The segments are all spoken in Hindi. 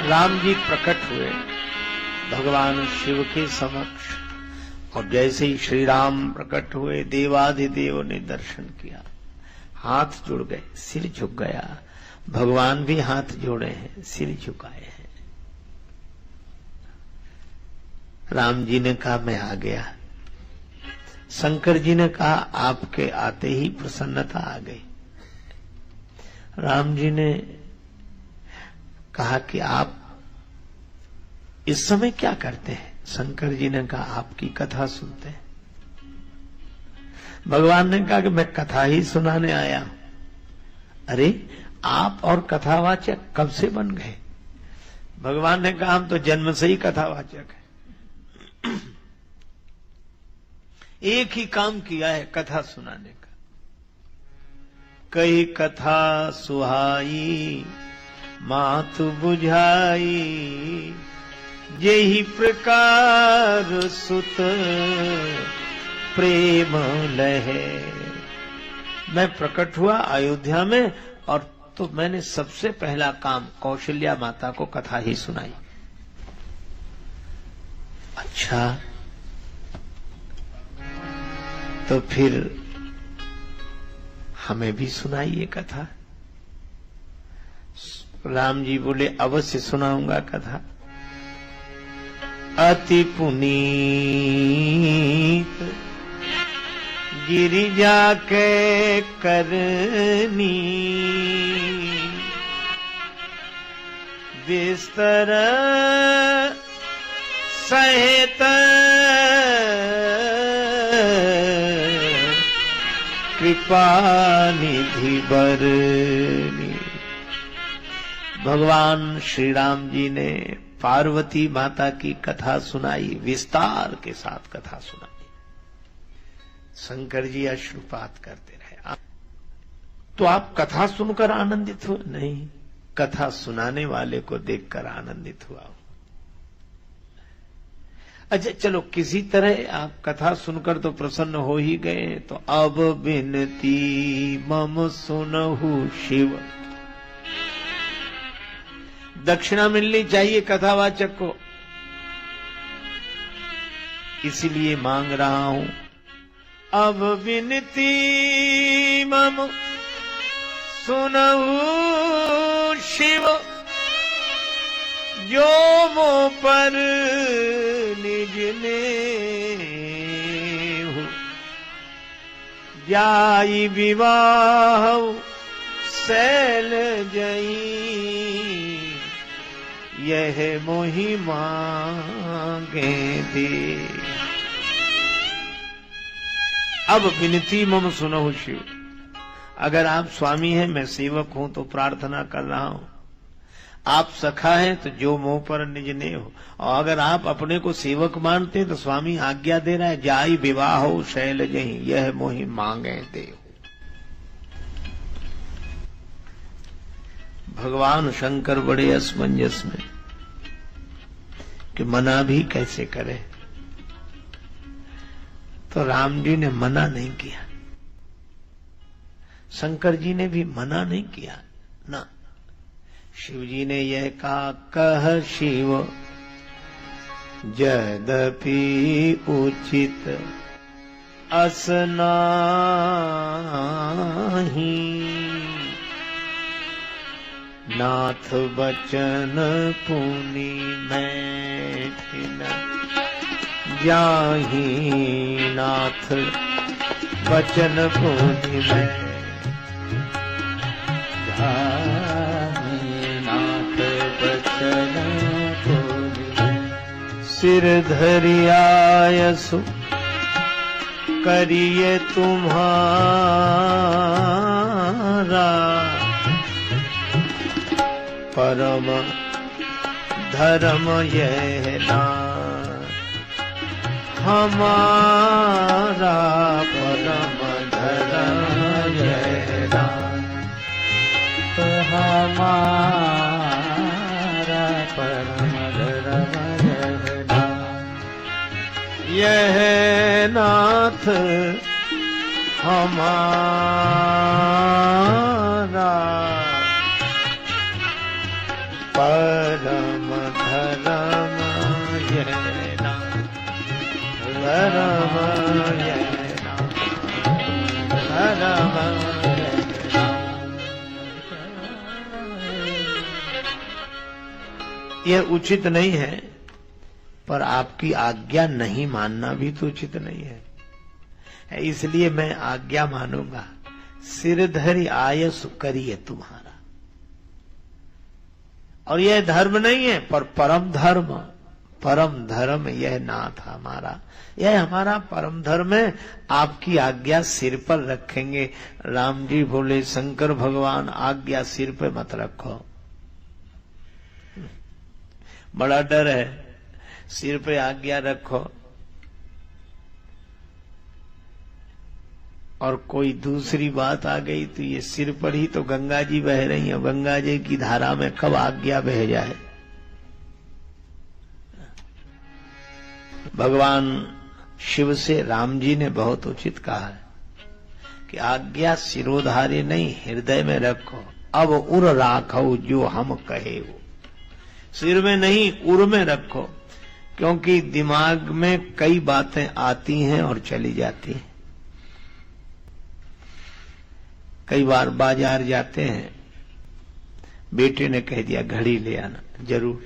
राम जी प्रकट हुए भगवान शिव के समक्ष, और जैसे ही श्री राम प्रकट हुए देवाधिदेव ने दर्शन किया, हाथ जुड़ गए, सिर झुक गया। भगवान भी हाथ जोड़े हैं, सिर झुकाए हैं। राम जी ने कहा मैं आ गया। शंकर जी ने कहा आपके आते ही प्रसन्नता आ गई। राम जी ने कहा कि आप इस समय क्या करते हैं? शंकर जी ने कहा आपकी कथा सुनते हैं। भगवान ने कहा कि मैं कथा ही सुनाने आया हूं। अरे आप और कथावाचक कब से बन गए? भगवान ने कहा हम तो जन्म से ही कथावाचक हैं। एक ही काम किया है, कथा सुनाने का। कई कथा सुहाई मातु बुझाई, जेहि प्रकार सुत प्रेम लहे। मैं प्रकट हुआ अयोध्या में, और तो मैंने सबसे पहला काम कौशल्या माता को कथा ही सुनाई। अच्छा, तो फिर हमें भी सुनाइए कथा। राम जी बोले अवश्य सुनाऊंगा कथा। अति पुनीत गिरिजा के करनी, विस्तर सहित कृपा निधि बरनी। भगवान श्री राम जी ने पार्वती माता की कथा सुनाई, विस्तार के साथ कथा सुनाई। शंकर जी अश्रुपात करते रहे। तो आप कथा सुनकर आनंदित हो? नहीं, कथा सुनाने वाले को देखकर आनंदित हुआ। अच्छा चलो, किसी तरह आप कथा सुनकर तो प्रसन्न हो ही गए, तो अब बिनती मम सुनहु शिव। दक्षिणा मिलनी चाहिए कथावाचक को, इसीलिए मांग रहा हूं। अब बिनती मम सुनहु शिव, जो मो पर निज नेहु, जाई विवाह शैल जई, यह मोहि मांगे दे। अब विनती मम सुनहु शिव। अगर आप स्वामी हैं, मैं सेवक हूं, तो प्रार्थना कर रहा हूं। आप सखा हैं तो जो मोह पर निज ने हो, और अगर आप अपने को सेवक मानते हैं तो स्वामी आज्ञा दे रहा है, जाई विवाह हो शैल जहीं, यह मोहि मांगे दे। भगवान शंकर बड़े असमंजस में कि मना भी कैसे करे। तो राम जी ने मना नहीं किया, शंकर जी ने भी मना नहीं किया ना। शिव जी ने यह कहा, कह शिव यद्यपि उचित अस नाहि, नाथ बचन पुनि मैठिन जाहि, नाथ बचन पुनि मैठिन नाथ बचन पुनि। सिर धरियायसु करिए तुम्हारा, परम धर्म यह ना हमारा, परम धर्म यह ना हमारा, परम धर्म यह ना। यह नाथ हमारा, परम धर्म यह नाम, धर्म यह नाम, धर्म यह नाम। यह उचित नहीं है, पर आपकी आज्ञा नहीं मानना भी तो उचित नहीं है। इसलिए मैं आज्ञा मानूंगा। सिर धरि आयस करिए तुम्हारा। और यह धर्म नहीं है, पर परम धर्म, परम धर्म यह नाथ हमारा, यह हमारा परम धर्म है। आपकी आज्ञा सिर पर रखेंगे। राम जी बोले, शंकर भगवान आज्ञा सिर पे मत रखो, बड़ा डर है, सिर पे आज्ञा रखो और कोई दूसरी बात आ गई तो ये सिर पर ही तो गंगा जी बह रही है, गंगा जी की धारा में कब आज्ञा बह जाए। भगवान शिव से राम जी ने बहुत उचित कहा है कि आज्ञा सिरोधार्य नहीं, हृदय में रखो। अब उर राखो जो हम कहे वो, सिर में नहीं उर में रखो, क्योंकि दिमाग में कई बातें आती हैं और चली जाती हैं। कई बार बाजार जाते हैं, बेटे ने कह दिया घड़ी ले आना, जरूर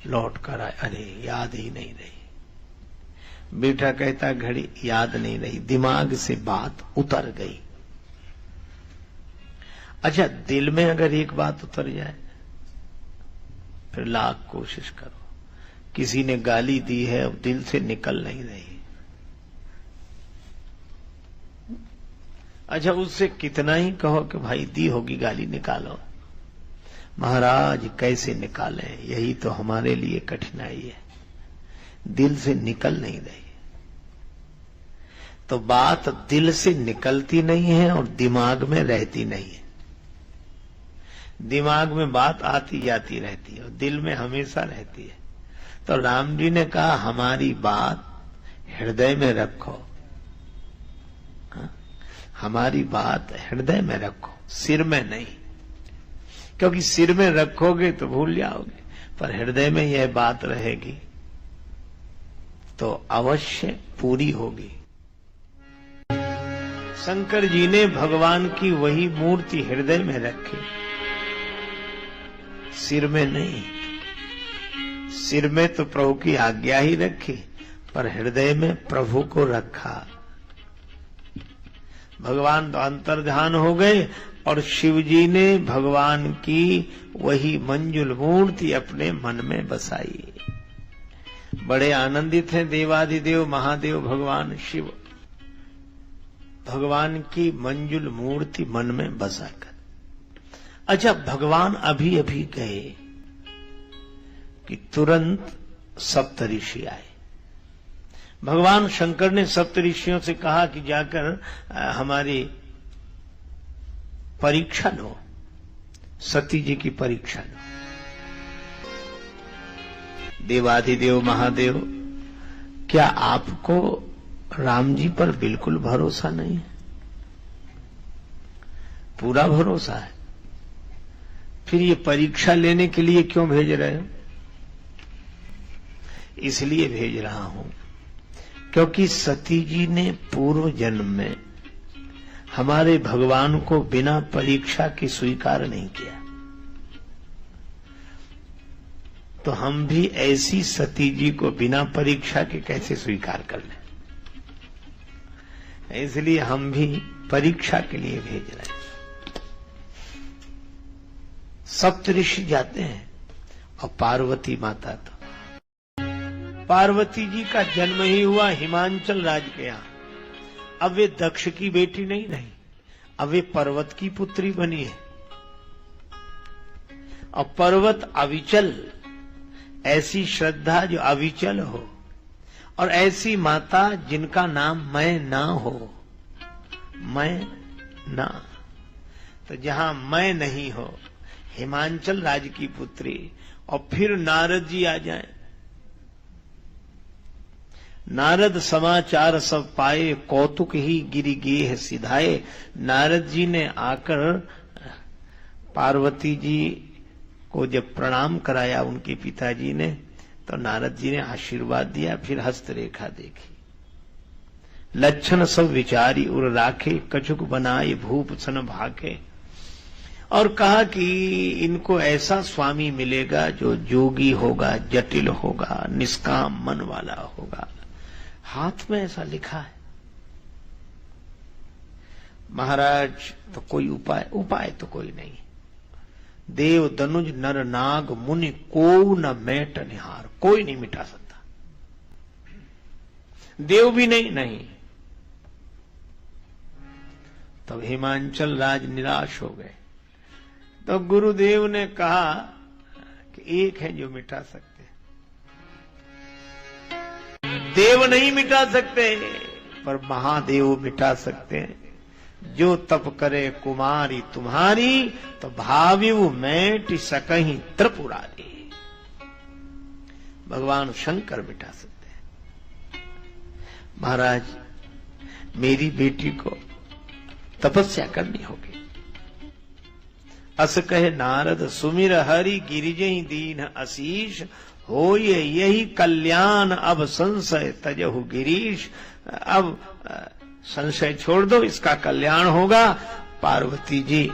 लौट कर आए, अरे याद ही नहीं रही। बेटा कहता घड़ी याद नहीं रही, दिमाग से बात उतर गई। अच्छा, दिल में अगर एक बात उतर जाए फिर लाख कोशिश करो। किसी ने गाली दी है, अब दिल से निकल नहीं रही। अच्छा, उससे कितना ही कहो कि भाई दी होगी गाली, निकालो। महाराज कैसे निकालें, यही तो हमारे लिए कठिनाई है, दिल से निकल नहीं रही। तो बात दिल से निकलती नहीं है और दिमाग में रहती नहीं है। दिमाग में बात आती जाती रहती है और दिल में हमेशा रहती है। तो राम जी ने कहा हमारी बात हृदय में रखो, हमारी बात हृदय में रखो, सिर में नहीं। क्योंकि सिर में रखोगे तो भूल जाओगे, पर हृदय में यह बात रहेगी तो अवश्य पूरी होगी। शंकर जी ने भगवान की वही मूर्ति हृदय में रखी, सिर में नहीं। सिर में तो प्रभु की आज्ञा ही रखी, पर हृदय में प्रभु को रखा। भगवान तो अंतर्ध्यान हो गए और शिव जी ने भगवान की वही मंजुल मूर्ति अपने मन में बसाई। बड़े आनंदित हैं देवाधिदेव महादेव भगवान शिव, भगवान की मंजुल मूर्ति मन में बसाकर। अच्छा, भगवान अभी अभी गए कि तुरंत सप्तऋषि आए। भगवान शंकर ने सप्तऋषियों से कहा कि जाकर हमारी परीक्षा लो, सती जी की परीक्षा लो। देवाधिदेव महादेव, क्या आपको राम जी पर बिल्कुल भरोसा नहीं है? पूरा भरोसा है, फिर ये परीक्षा लेने के लिए क्यों भेज रहे हो? इसलिए भेज रहा हूं क्योंकि सती जी ने पूर्व जन्म में हमारे भगवान को बिना परीक्षा के स्वीकार नहीं किया, तो हम भी ऐसी सती जी को बिना परीक्षा के कैसे स्वीकार कर लें? इसलिए हम भी परीक्षा के लिए भेज रहे हैं। सप्तऋषि जाते हैं और पार्वती माता, तो पार्वती जी का जन्म ही हुआ हिमांचल राज्य के यहां। अब वे दक्ष की बेटी नहीं रही, अब वे पर्वत की पुत्री बनी है। और पर्वत अविचल, ऐसी श्रद्धा जो अविचल हो, और ऐसी माता जिनका नाम मैं ना हो, मैं ना। तो जहां मैं नहीं हो, हिमांचल राज्य की पुत्री, और फिर नारद जी आ जाएं। नारद समाचार सब पाए, कौतुक ही गिरि गेह सिधाए। नारद जी ने आकर पार्वती जी को जब प्रणाम कराया उनके पिताजी ने, तो नारद जी ने आशीर्वाद दिया, फिर हस्तरेखा देखी। लक्षण सब विचारी उर राखे, कछुक बनाए भूप सन भाके। और कहा कि इनको ऐसा स्वामी मिलेगा जो जोगी होगा, जटिल होगा, निष्काम मन वाला होगा। हाथ में ऐसा लिखा है। महाराज तो कोई उपाय तो कोई नहीं। देव दनुज नर नाग मुनि को न मेट निहार, कोई नहीं मिटा सकता। देव भी नहीं। तब हिमांचल राज निराश हो गए। तो गुरुदेव ने कहा कि एक है जो मिटा सकते, देव नहीं मिटा सकते पर महादेव मिटा सकते हैं। जो तप करे कुमारी तुम्हारी, तो भाविव मेट सकहीं त्रिपुरारी। भगवान शंकर मिटा सकते हैं। महाराज मेरी बेटी को तपस्या करनी होगी। अस कहे नारद सुमिर हरि गिरिजहि दीन आशीष, होय यही कल्याण अब संशय तजहु गिरीश। अब संशय छोड़ दो, इसका कल्याण होगा। पार्वती जी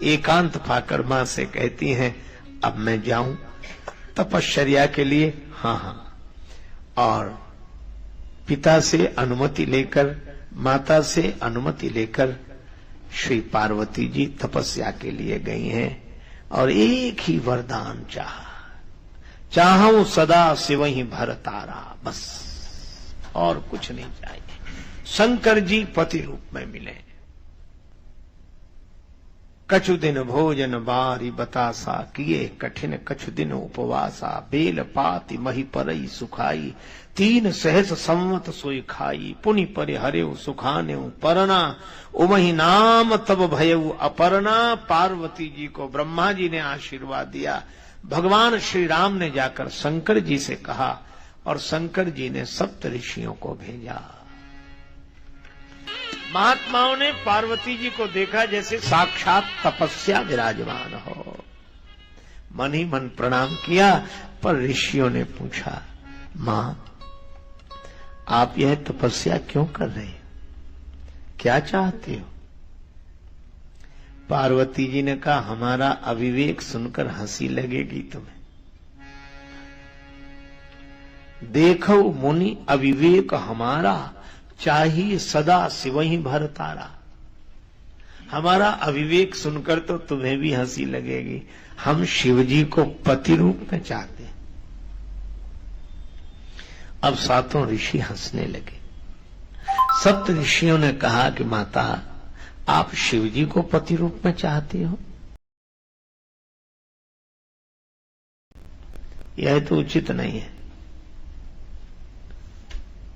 एकांत पाकर मां से कहती हैं, अब मैं जाऊं तपश्चर्या के लिए? हाँ। और पिता से अनुमति लेकर, माता से अनुमति लेकर श्री पार्वती जी तपस्या के लिए गई हैं। और एक ही वरदान चाहूं सदा शिवहि भर तारा, बस और कुछ नहीं चाहिए। शंकर जी पति रूप में मिले। कछु दिन भोजन बारी बतासा, किए कठिन कछु दिन उपवासा। बेल पाति मही परई सुखाई, 3 सहस संवत सोई खाई। पुनि परि हरेउ सुखाने परना, उमहि नाम तब भयउ अपर्णा। पार्वती जी को ब्रह्मा जी ने आशीर्वाद दिया। भगवान श्री राम ने जाकर शंकर जी से कहा, और शंकर जी ने सप्त ऋषियों को भेजा। महात्माओं ने पार्वती जी को देखा जैसे साक्षात तपस्या विराजमान हो। मन ही मन प्रणाम किया। पर ऋषियों ने पूछा, मां आप यह तपस्या क्यों कर रहे हो, क्या चाहते हो? पार्वती जी ने कहा, हमारा अविवेक सुनकर हंसी लगेगी तुम्हें। देखो मुनि अविवेक हमारा, चाहिए सदा शिवहि भर तारा। हमारा अविवेक सुनकर तो तुम्हें भी हंसी लगेगी। हम शिवजी को पति रूप में चाहते हैं। अब सातों ऋषि हंसने लगे। सप्त ऋषियों ने कहा कि माता आप शिवजी को पति रूप में चाहती हो, यह तो उचित नहीं है।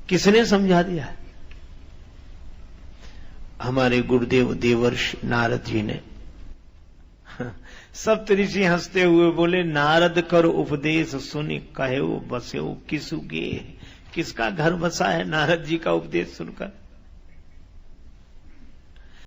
किसने समझा दिया? हमारे गुरुदेव देवर्षि नारद जी ने। सप्त ऋषि हंसते हुए बोले, नारद कर उपदेश सुनि कहेउ बसेउ किसु गे। किसका घर बसा है नारद जी का उपदेश सुनकर?